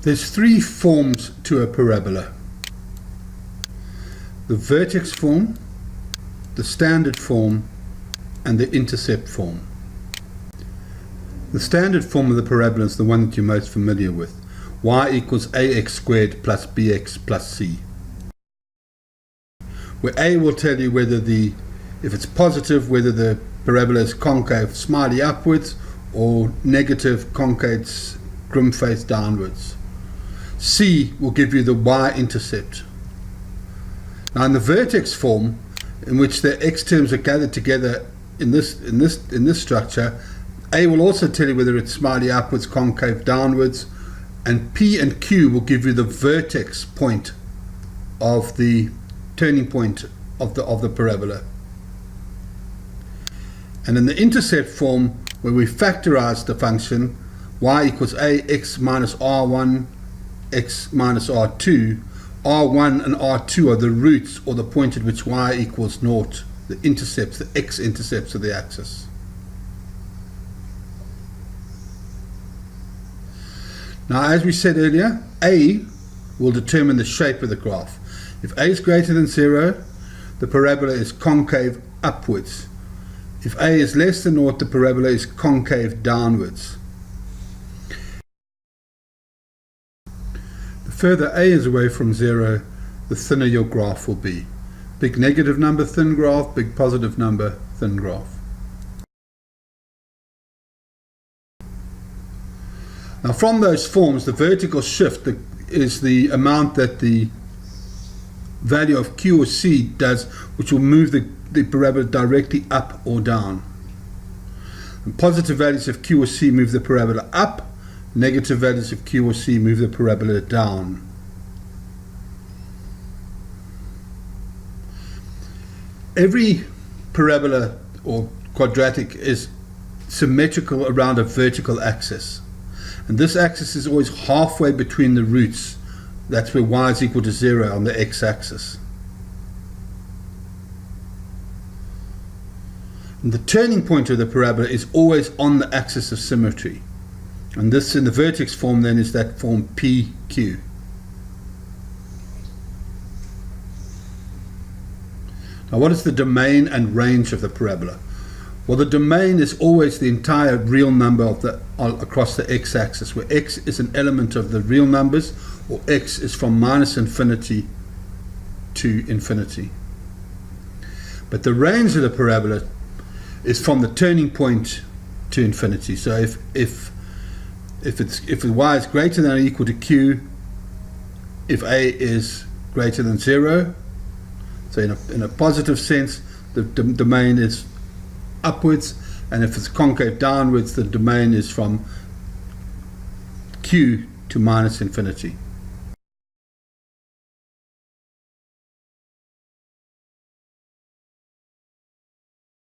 There's three forms to a parabola: the vertex form, the standard form, and the intercept form. The standard form of the parabola is the one that you're most familiar with: y equals ax squared plus bx plus c, where a will tell you whether if it's positive, whether the parabola is concave smiley upwards or negative concave grim face downwards. C will give you the y-intercept. Now in the vertex form, in which the x terms are gathered together in this structure, A will also tell you whether it's smiley upwards, concave downwards, and P and Q will give you the vertex point of the turning point of the parabola. And in the intercept form, where we factorize the function y equals ax minus r1 x minus r2, r1 and r2 are the roots, or the point at which y equals 0, the intercepts, the x-intercepts of the axis. Now, as we said earlier, a will determine the shape of the graph. If a is greater than 0, the parabola is concave upwards. If a is less than 0, the parabola is concave downwards. The further a is away from 0, the thinner your graph will be. Big negative number, thin graph; big positive number, thin graph. Now from those forms, the vertical shift is the amount that the value of Q or C does, which will move the parabola directly up or down. And positive values of Q or C move the parabola up, negative values of Q or C move the parabola down. Every parabola or quadratic is symmetrical around a vertical axis. And this axis is always halfway between the roots. That's where y is equal to 0 on the x-axis. And the turning point of the parabola is always on the axis of symmetry. And this in the vertex form then is that form PQ. Now what is the domain and range of the parabola? Well, the domain is always the entire real number across the x-axis, where x is an element of the real numbers, or x is from minus infinity to infinity. But the range of the parabola is from the turning point to infinity. So if y is greater than or equal to q, if a is greater than 0, so in a positive sense, the domain is upwards, and if it's concave downwards, the domain is from q to minus infinity.